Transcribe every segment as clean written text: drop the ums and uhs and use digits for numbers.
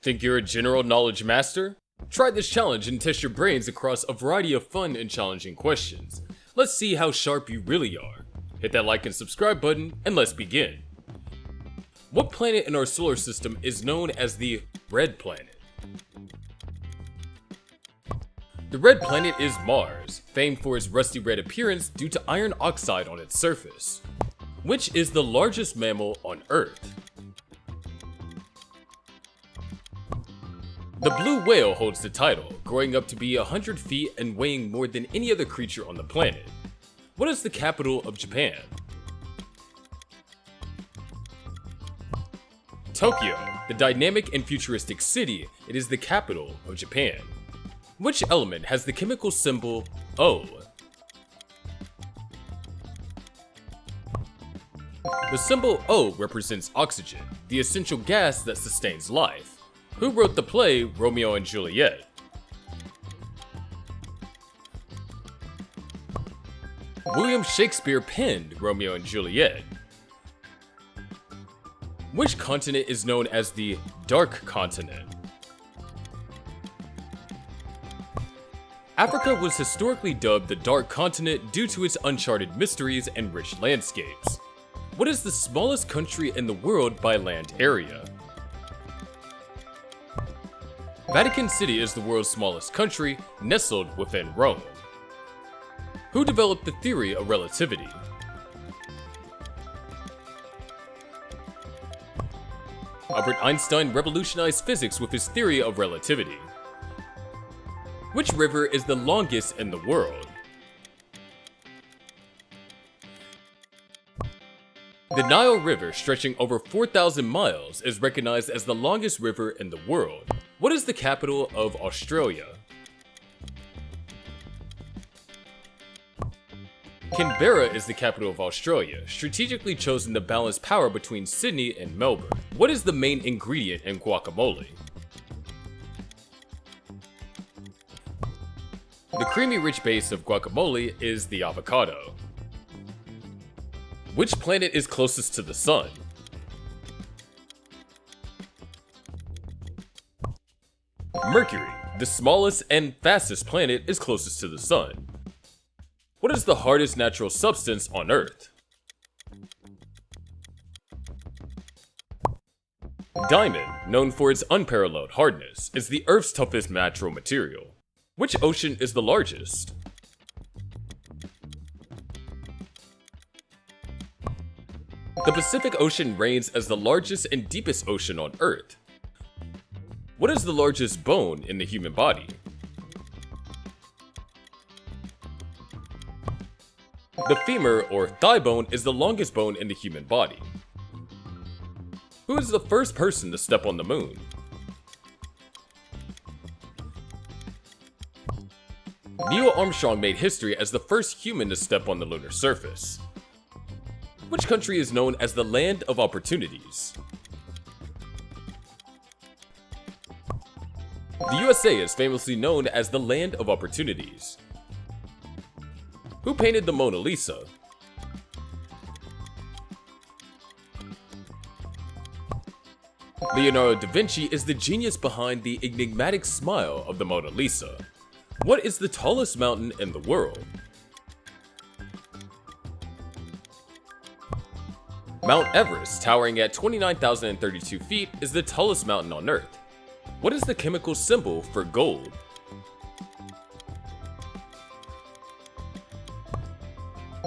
Think you're a general knowledge master? Try this challenge and test your brains across a variety of fun and challenging questions. Let's see how sharp you really are. Hit that like and subscribe button, and let's begin. What planet in our solar system is known as the Red Planet? The Red Planet is Mars, famed for its rusty red appearance due to iron oxide on its surface. Which is the largest mammal on Earth? The blue whale holds the title, growing up to be 100 feet and weighing more than any other creature on the planet. What is the capital of Japan? Tokyo, the dynamic and futuristic city, it is the capital of Japan. Which element has the chemical symbol O? The symbol O represents oxygen, the essential gas that sustains life. Who wrote the play Romeo and Juliet? William Shakespeare penned Romeo and Juliet. Which continent is known as the Dark Continent? Africa was historically dubbed the Dark Continent due to its uncharted mysteries and rich landscapes. What is the smallest country in the world by land area? Vatican City is the world's smallest country, nestled within Rome. Who developed the theory of relativity? Albert Einstein revolutionized physics with his theory of relativity. Which river is the longest in the world? The Nile River, stretching over 4,000 miles, is recognized as the longest river in the world. What is the capital of Australia? Canberra is the capital of Australia, strategically chosen to balance power between Sydney and Melbourne. What is the main ingredient in guacamole? The creamy rich base of guacamole is the avocado. Which planet is closest to the Sun? Mercury, the smallest and fastest planet, is closest to the Sun. What is the hardest natural substance on Earth? Diamond, known for its unparalleled hardness, is the Earth's toughest natural material. Which ocean is the largest? The Pacific Ocean reigns as the largest and deepest ocean on Earth. What is the largest bone in the human body? The femur or thigh bone is the longest bone in the human body. Who is the first person to step on the moon? Neil Armstrong made history as the first human to step on the lunar surface. Which country is known as the Land of Opportunities? The USA is famously known as the Land of Opportunities. Who painted the Mona Lisa? Leonardo da Vinci is the genius behind the enigmatic smile of the Mona Lisa. What is the tallest mountain in the world? Mount Everest, towering at 29,032 feet, is the tallest mountain on Earth. What is the chemical symbol for gold?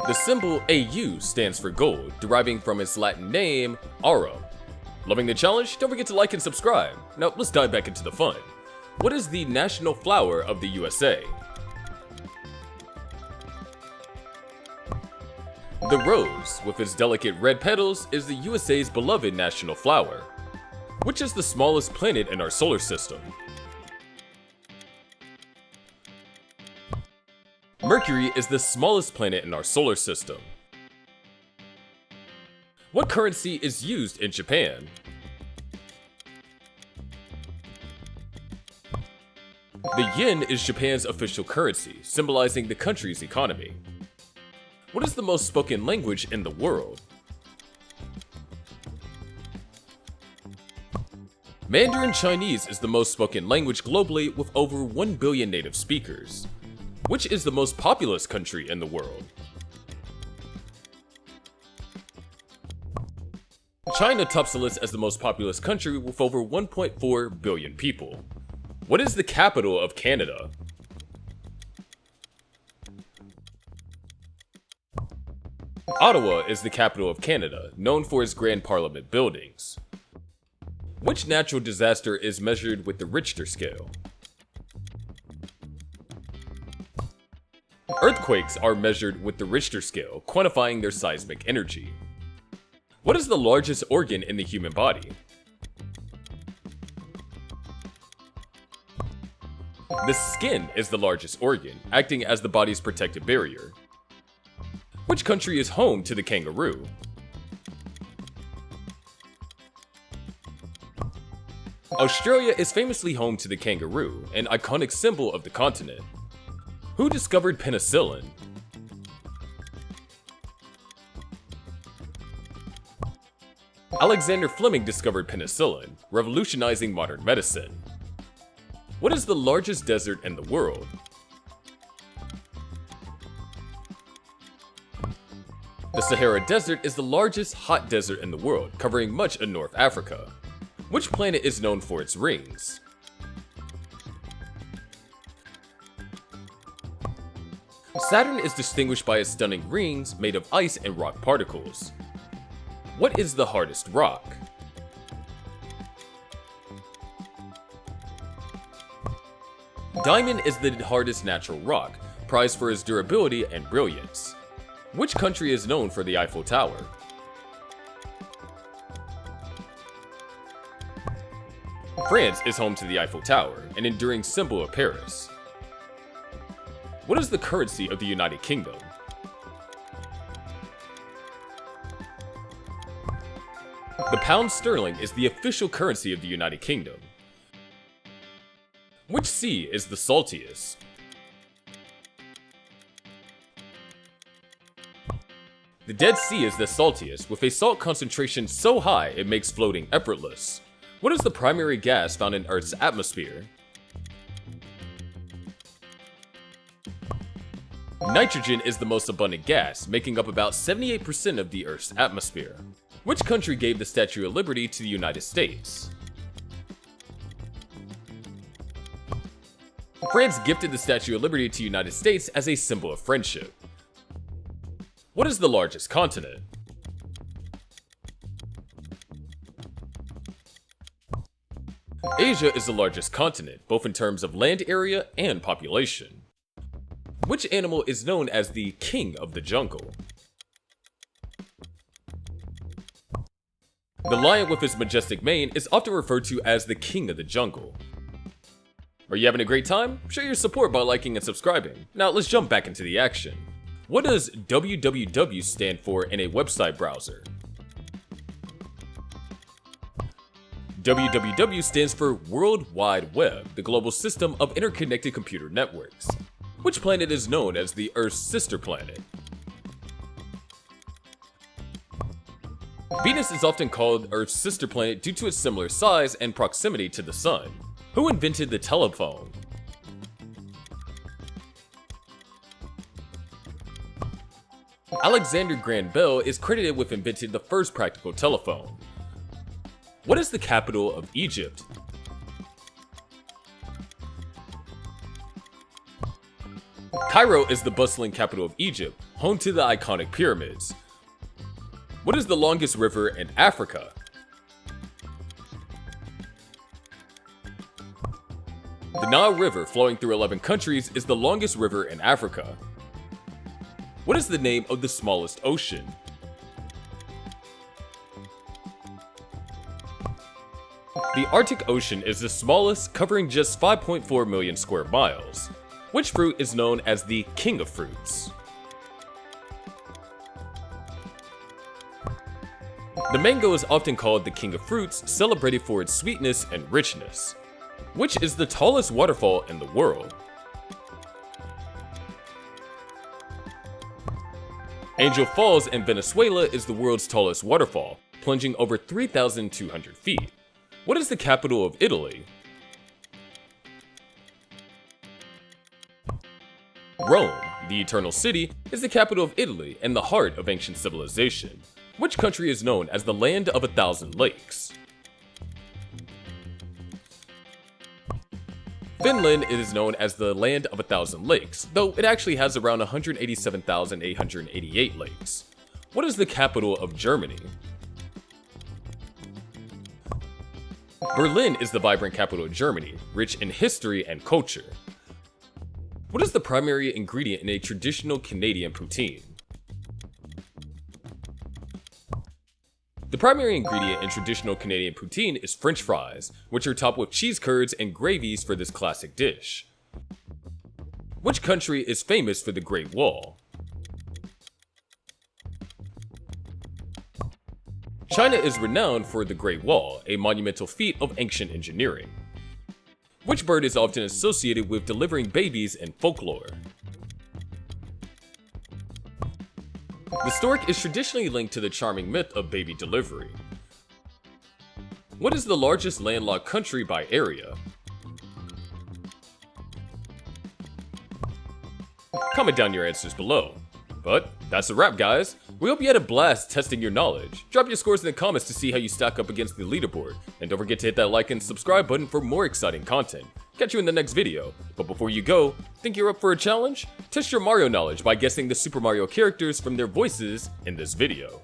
The symbol AU stands for gold, deriving from its Latin name, aurum. Loving the challenge? Don't forget to like and subscribe. Now let's dive back into the fun. What is the national flower of the USA? The rose, with its delicate red petals, is the USA's beloved national flower. Which is the smallest planet in our solar system? Mercury is the smallest planet in our solar system. What currency is used in Japan? The yen is Japan's official currency, symbolizing the country's economy. What is the most spoken language in the world? Mandarin Chinese is the most spoken language globally with over 1 billion native speakers. Which is the most populous country in the world? China tops the list as the most populous country with over 1.4 billion people. What is the capital of Canada? Ottawa is the capital of Canada, known for its Grand Parliament buildings. Which natural disaster is measured with the Richter scale? Earthquakes are measured with the Richter scale, quantifying their seismic energy. What is the largest organ in the human body? The skin is the largest organ, acting as the body's protective barrier. Which country is home to the kangaroo? Australia is famously home to the kangaroo, an iconic symbol of the continent. Who discovered penicillin? Alexander Fleming discovered penicillin, revolutionizing modern medicine. What is the largest desert in the world? The Sahara Desert is the largest hot desert in the world, covering much of North Africa. Which planet is known for its rings? Saturn is distinguished by its stunning rings made of ice and rock particles. What is the hardest rock? Diamond is the hardest natural rock, prized for its durability and brilliance. Which country is known for the Eiffel Tower? France is home to the Eiffel Tower, an enduring symbol of Paris. What is the currency of the United Kingdom? The pound sterling is the official currency of the United Kingdom. Which sea is the saltiest? The Dead Sea is the saltiest, with a salt concentration so high it makes floating effortless. What is the primary gas found in Earth's atmosphere? Nitrogen is the most abundant gas, making up about 78% of the Earth's atmosphere. Which country gave the Statue of Liberty to the United States? France gifted the Statue of Liberty to the United States as a symbol of friendship. What is the largest continent? Asia is the largest continent, both in terms of land area and population. Which animal is known as the king of the jungle? The lion with its majestic mane is often referred to as the king of the jungle. Are you having a great time? Show your support by liking and subscribing. Now let's jump back into the action. What does www stand for in a website browser? www stands for World Wide Web, the global system of interconnected computer networks. Which planet is known as the Earth's sister planet? Venus is often called Earth's sister planet due to its similar size and proximity to the Sun. Who invented the telephone? Alexander Graham Bell is credited with inventing the first practical telephone. What is the capital of Egypt? Cairo is the bustling capital of Egypt, home to the iconic pyramids. What is the longest river in Africa? The Nile River, flowing through 11 countries, is the longest river in Africa. What is the name of the smallest ocean? The Arctic Ocean is the smallest, covering just 5.4 million square miles. Which fruit is known as the king of fruits? The mango is often called the king of fruits, celebrated for its sweetness and richness. Which is the tallest waterfall in the world? Angel Falls in Venezuela is the world's tallest waterfall, plunging over 3,200 feet. What is the capital of Italy? Rome, the Eternal City, is the capital of Italy and the heart of ancient civilization. Which country is known as the Land of 1,000 Lakes? Finland is known as the Land of 1,000 Lakes, though it actually has around 187,888 lakes. What is the capital of Germany? Berlin is the vibrant capital of Germany, rich in history and culture. What is the primary ingredient in a traditional Canadian poutine? The primary ingredient in traditional Canadian poutine is French fries, which are topped with cheese curds and gravies for this classic dish. Which country is famous for the Great Wall? China is renowned for the Great Wall, a monumental feat of ancient engineering. Which bird is often associated with delivering babies in folklore? The stork is traditionally linked to the charming myth of baby delivery. What is the largest landlocked country by area? Comment down your answers below. But that's a wrap, guys. We hope you had a blast testing your knowledge. Drop your scores in the comments to see how you stack up against the leaderboard. And don't forget to hit that like and subscribe button for more exciting content. Catch you in the next video. But before you go, think you're up for a challenge? Test your Mario knowledge by guessing the Super Mario characters from their voices in this video.